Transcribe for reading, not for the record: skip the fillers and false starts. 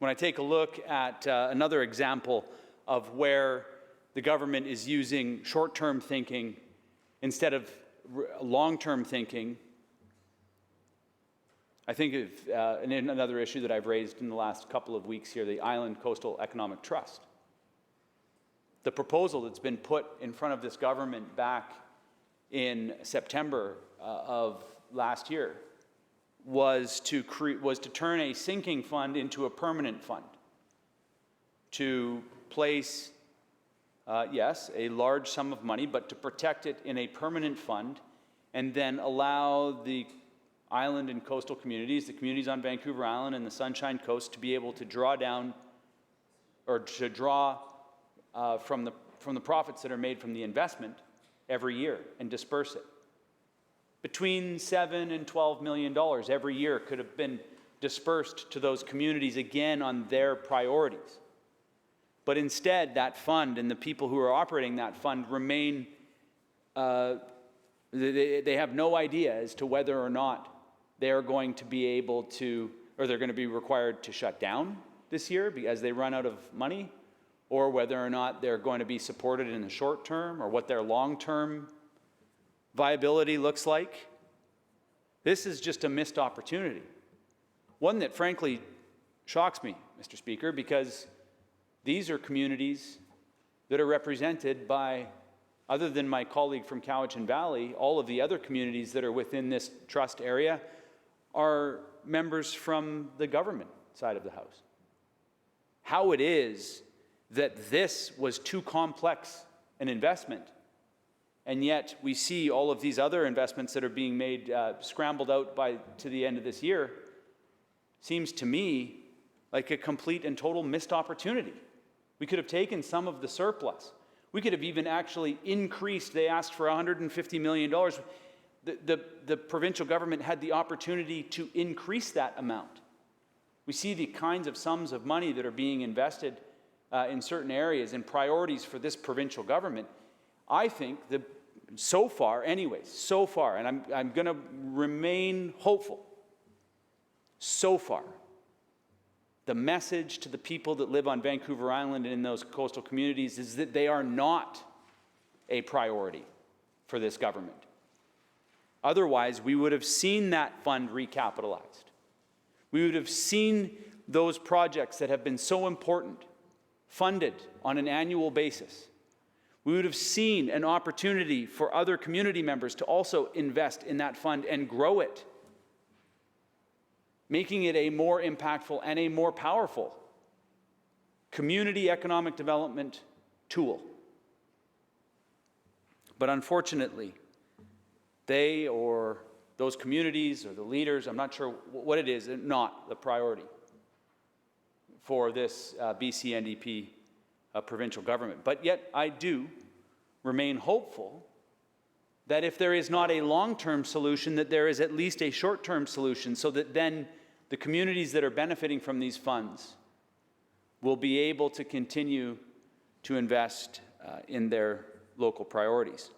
When I take a look at another example of where the government is using short-term thinking instead of long-term thinking, I think of another issue that I've raised in the last couple of weeks here, the Island Coastal Economic Trust. The proposal that's been put in front of this government back in September of last year was to turn a sinking fund into a permanent fund, to place, yes, a large sum of money, but to protect it in a permanent fund and then allow the island and coastal communities, the communities on Vancouver Island and the Sunshine Coast, to be able to draw down or to draw from the profits that are made from the investment every year and disperse it. Between $7 and $12 million every year could have been dispersed to those communities again on their priorities. But instead, that fund and the people who are operating that fund remain, they have no idea as to whether or not they're going to be able to, or they're going to be required to shut down this year as they run out of money, or whether or not they're going to be supported in the short term, or what their long-term viability looks like. This is just a missed opportunity. One that frankly shocks me, Mr. Speaker, because these are communities that are represented by, other than my colleague from Cowichan Valley, all of the other communities that are within this trust area are members from the government side of the House. How it is that this was too complex an investment, and yet we see all of these other investments that are being made, scrambled out to the end of this year, seems to me like a complete and total missed opportunity. We could have taken some of the surplus. We could have even actually increased. They asked for $150 million. The provincial government had the opportunity to increase that amount. We see the kinds of sums of money that are being invested in certain areas and priorities for this provincial government. I think that so far, and I'm going to remain hopeful, so far, the message to the people that live on Vancouver Island and in those coastal communities is that they are not a priority for this government. Otherwise, we would have seen that fund recapitalized. We would have seen those projects that have been so important funded on an annual basis. We would have seen an opportunity for other community members to also invest in that fund and grow it, making it a more impactful and a more powerful community economic development tool. But unfortunately, they or those communities or the leaders, I'm not sure what it is, not the priority for this BC NDP provincial government. But yet I do remain hopeful that if there is not a long-term solution, that there is at least a short-term solution, so that then the communities that are benefiting from these funds will be able to continue to invest in their local priorities.